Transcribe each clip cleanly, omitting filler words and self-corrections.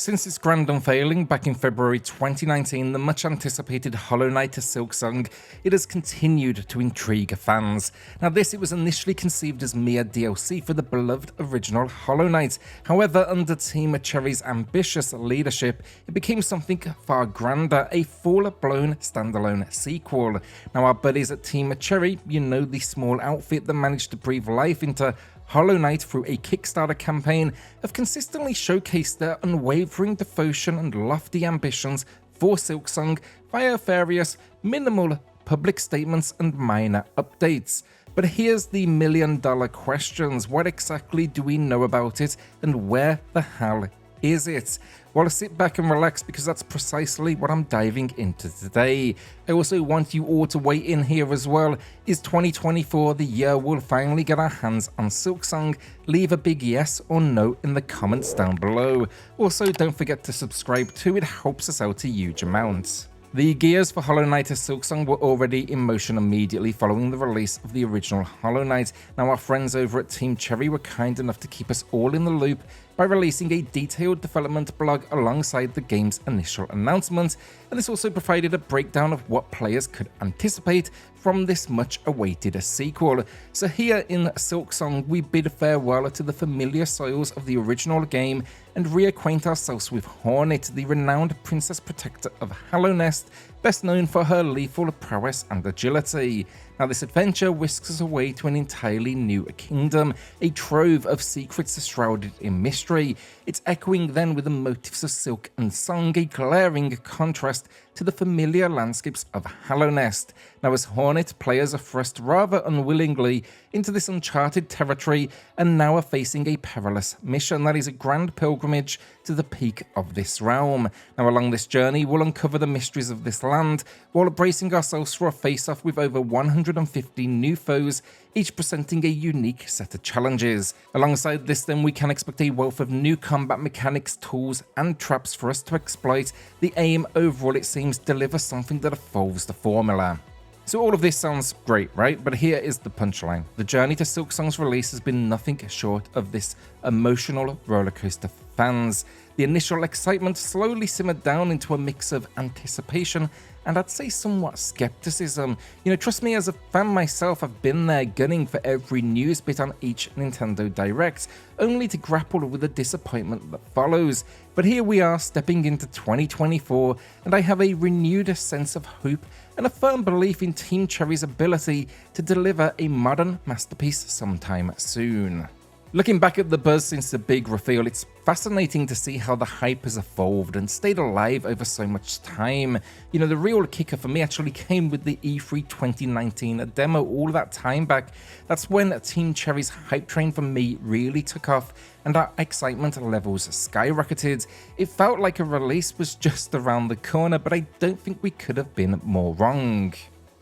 Since its grand unveiling back in February 2019, the much anticipated Hollow Knight Silksong, it has continued to intrigue fans. Now it was initially conceived as mere DLC for the beloved original Hollow Knight. However, under Team Cherry's ambitious leadership, it became something far grander, a full-blown standalone sequel. Now our buddies at Team Cherry, the small outfit that managed to breathe life into Hollow Knight through a Kickstarter campaign, have consistently showcased their unwavering devotion and lofty ambitions for Silksong via various minimal public statements and minor updates. But here's the million-dollar questions: what exactly do we know about it, and where the hell is it? Well, sit back and relax, because that's precisely what I'm diving into today. I also want you all to weigh in here as well. Is 2024 the year we'll finally get our hands on Silksong? Leave a big yes or no in the comments down below. Also, don't forget to subscribe too, it helps us out a huge amount. The gears for Hollow Knight Silksong were already in motion immediately following the release of the original Hollow Knight. Now our friends over at Team Cherry were kind enough to keep us all in the loop by releasing a detailed development blog alongside the game's initial announcement, and this also provided a breakdown of what players could anticipate from this much awaited sequel. So here in Silksong, we bid farewell to the familiar soils of the original game and reacquaint ourselves with Hornet, the renowned princess protector of Hallownest, best known for her lethal prowess and agility. Now this adventure whisks us away to an entirely new kingdom, a trove of secrets shrouded in mystery. It's echoing then with the motifs of silk and song, a glaring contrast to the familiar landscapes of Hallownest. Now as Hornet, players are thrust rather unwillingly into this uncharted territory and now are facing a perilous mission that is a grand pilgrimage to the peak of this realm. Now along this journey, we'll uncover the mysteries of this land while bracing ourselves for a face-off with over 150 new foes, each presenting a unique set of challenges. Alongside this then, we can expect a wealth of new combat mechanics, tools and traps for us to exploit. The aim overall, it seems, deliver something that evolves the formula. So all of this sounds great, right? But here is the punchline. The journey to Silksong's release has been nothing short of this emotional rollercoaster for fans. The initial excitement slowly simmered down into a mix of anticipation and I'd say somewhat skepticism. Trust me, as a fan myself, I've been there gunning for every news bit on each Nintendo Direct, only to grapple with the disappointment that follows. But here we are stepping into 2024, and I have a renewed sense of hope and a firm belief in Team Cherry's ability to deliver a modern masterpiece sometime soon. Looking back at the buzz since the big reveal, it's fascinating to see how the hype has evolved and stayed alive over so much time. The real kicker for me actually came with the E3 2019 demo all that time back. That's when Team Cherry's hype train for me really took off and our excitement levels skyrocketed. It felt like a release was just around the corner, but I don't think we could have been more wrong.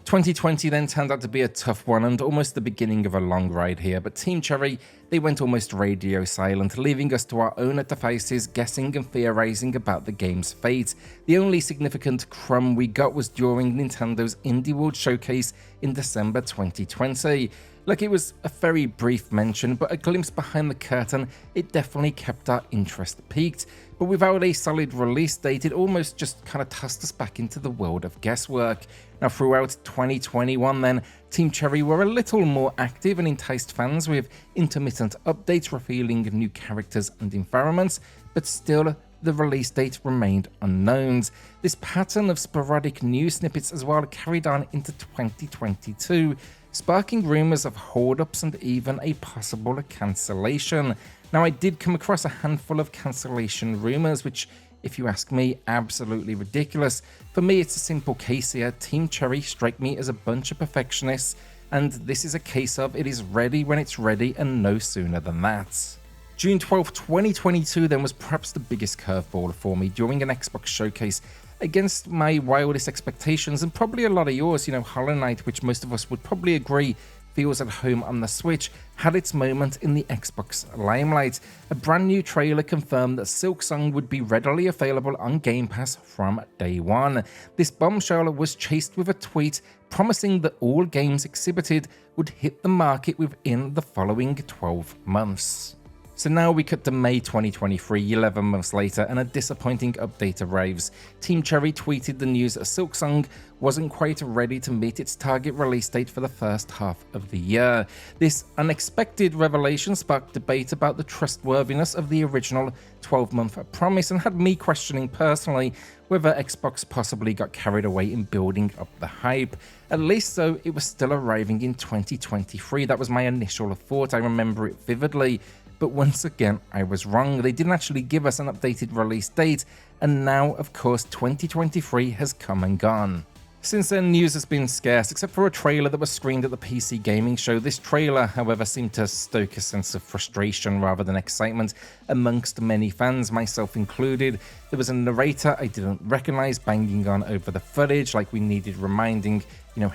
2020 then turned out to be a tough one and almost the beginning of a long ride here, but Team Cherry, they went almost radio silent, leaving us to our own devices guessing and theorizing about the game's fate. The only significant crumb we got was during Nintendo's Indie World Showcase in December 2020. Look, it was a very brief mention, but a glimpse behind the curtain, it definitely kept our interest peaked. But without a solid release date, it almost just kind of tossed us back into the world of guesswork. Now throughout 2021 then, Team Cherry were a little more active and enticed fans with intermittent updates revealing new characters and environments, but still the release date remained unknown. This pattern of sporadic news snippets as well carried on into 2022, sparking rumours of hold-ups and even a possible cancellation. Now I did come across a handful of cancellation rumours, which, if you ask me, absolutely ridiculous. For me, it's a simple case here. Team Cherry strike me as a bunch of perfectionists, and this is a case of it is ready when it's ready and no sooner than that. June 12, 2022 then was perhaps the biggest curveball for me during an Xbox showcase. Against my wildest expectations and probably a lot of yours, Hollow Knight, which most of us would probably agree feels at home on the Switch, had its moment in the Xbox limelight. A brand new trailer confirmed that Silksong would be readily available on Game Pass from day one. This bombshell was chased with a tweet promising that all games exhibited would hit the market within the following 12 months. So now we cut to May 2023, 11 months later, and a disappointing update arrives. Team Cherry tweeted the news that Silksong wasn't quite ready to meet its target release date for the first half of the year. This unexpected revelation sparked debate about the trustworthiness of the original 12-month promise and had me questioning personally whether Xbox possibly got carried away in building up the hype. At least though, it was still arriving in 2023. That was my initial thought. I remember it vividly. But once again, I was wrong. They didn't actually give us an updated release date, and now, of course, 2023 has come and gone. Since then, news has been scarce, except for a trailer that was screened at the PC gaming show. This trailer, however, seemed to stoke a sense of frustration rather than excitement amongst many fans, myself included. There was a narrator I didn't recognize banging on over the footage, like we needed reminding,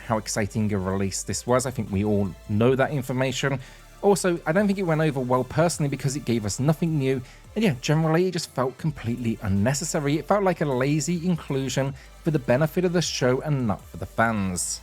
how exciting a release this was. I think we all know that information. Also, I don't think it went over well personally because it gave us nothing new, and yeah, generally it just felt completely unnecessary. It felt like a lazy inclusion for the benefit of the show and not for the fans.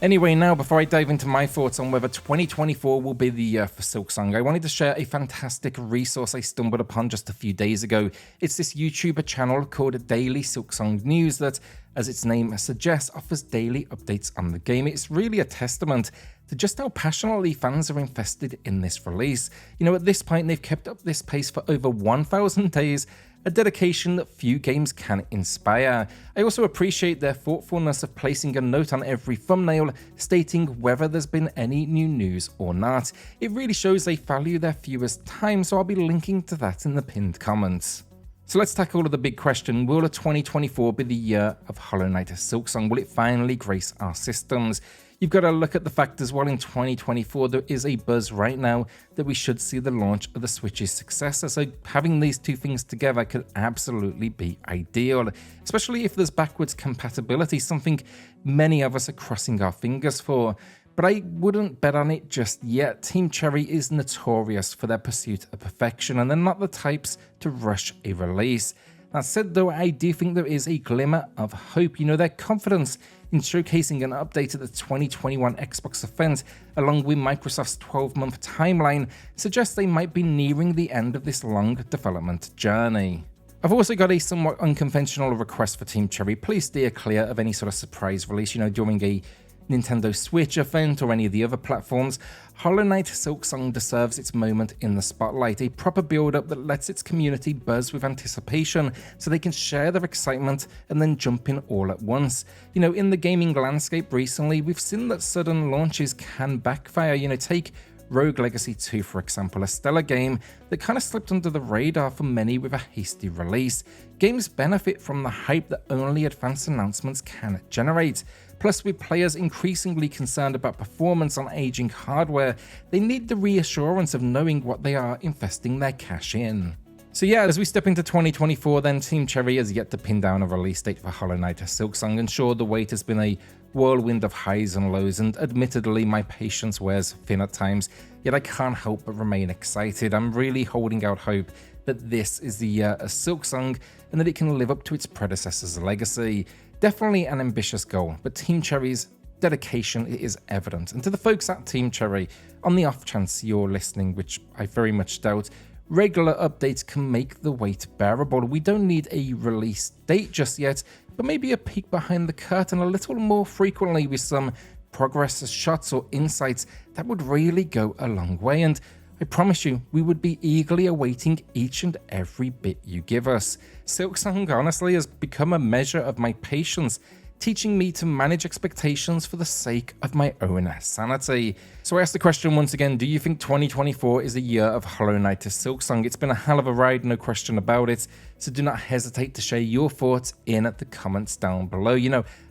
Anyway, now before I dive into my thoughts on whether 2024 will be the year for Silksong, I wanted to share a fantastic resource I stumbled upon just a few days ago. It's this YouTuber channel called Daily Silksong News that, as its name suggests, offers daily updates on the game. It's really a testament to just how passionately fans are invested in this release. At this point, they've kept up this pace for over 1,000 days, a dedication that few games can inspire. I also appreciate their thoughtfulness of placing a note on every thumbnail stating whether there's been any new news or not. It really shows they value their viewers' time, so I'll be linking to that in the pinned comments. So let's tackle the big question: will 2024 be the year of Hollow Knight Silksong? Will it finally grace our systems? You've got to look at the fact as well in 2024, there is a buzz right now that we should see the launch of the Switch's successor, so having these two things together could absolutely be ideal, especially if there's backwards compatibility, something many of us are crossing our fingers for. But I wouldn't bet on it just yet. Team Cherry is notorious for their pursuit of perfection, and they're not the types to rush a release. That said though, I do think there is a glimmer of hope. Their confidence in showcasing an update at the 2021 Xbox event, along with Microsoft's 12-month timeline, suggests they might be nearing the end of this long development journey. I've also got a somewhat unconventional request for Team Cherry. Please steer clear of any sort of surprise release, during a Nintendo Switch event or any of the other platforms. Hollow Knight Silksong deserves its moment in the spotlight, a proper build-up that lets its community buzz with anticipation so they can share their excitement and then jump in all at once. In the gaming landscape recently, we've seen that sudden launches can backfire. Take Rogue Legacy 2, for example, a stellar game that kind of slipped under the radar for many with a hasty release. Games benefit from the hype that only advanced announcements can generate. Plus, with players increasingly concerned about performance on aging hardware, they need the reassurance of knowing what they are investing their cash in. So yeah, as we step into 2024, then Team Cherry has yet to pin down a release date for Hollow Knight Silksong, and sure, the wait has been a whirlwind of highs and lows, and admittedly my patience wears thin at times, yet I can't help but remain excited. I'm really holding out hope that this is the year of Silksong and that it can live up to its predecessor's legacy. Definitely an ambitious goal, but Team Cherry's dedication is evident. And to the folks at Team Cherry, on the off chance you're listening, which I very much doubt, regular updates can make the wait bearable. We don't need a release date just yet, but maybe a peek behind the curtain a little more frequently with some progress shots or insights that would really go a long way. And I promise you, we would be eagerly awaiting each and every bit you give us. Silksong honestly has become a measure of my patience, teaching me to manage expectations for the sake of my own sanity. So I ask the question once again, do you think 2024 is a year of Hollow Knight Silksong? It's been a hell of a ride, no question about it, so do not hesitate to share your thoughts in the comments down below.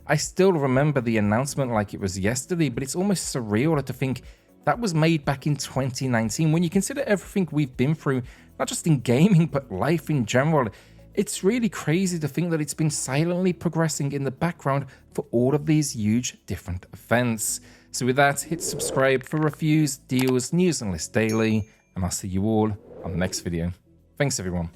I still remember the announcement like it was yesterday, but it's almost surreal to think that was made back in 2019. When you consider everything we've been through, not just in gaming, but life in general, it's really crazy to think that it's been silently progressing in the background for all of these huge different events. So with that, hit subscribe for reviews, deals, news and lists daily, and I'll see you all on the next video. Thanks everyone.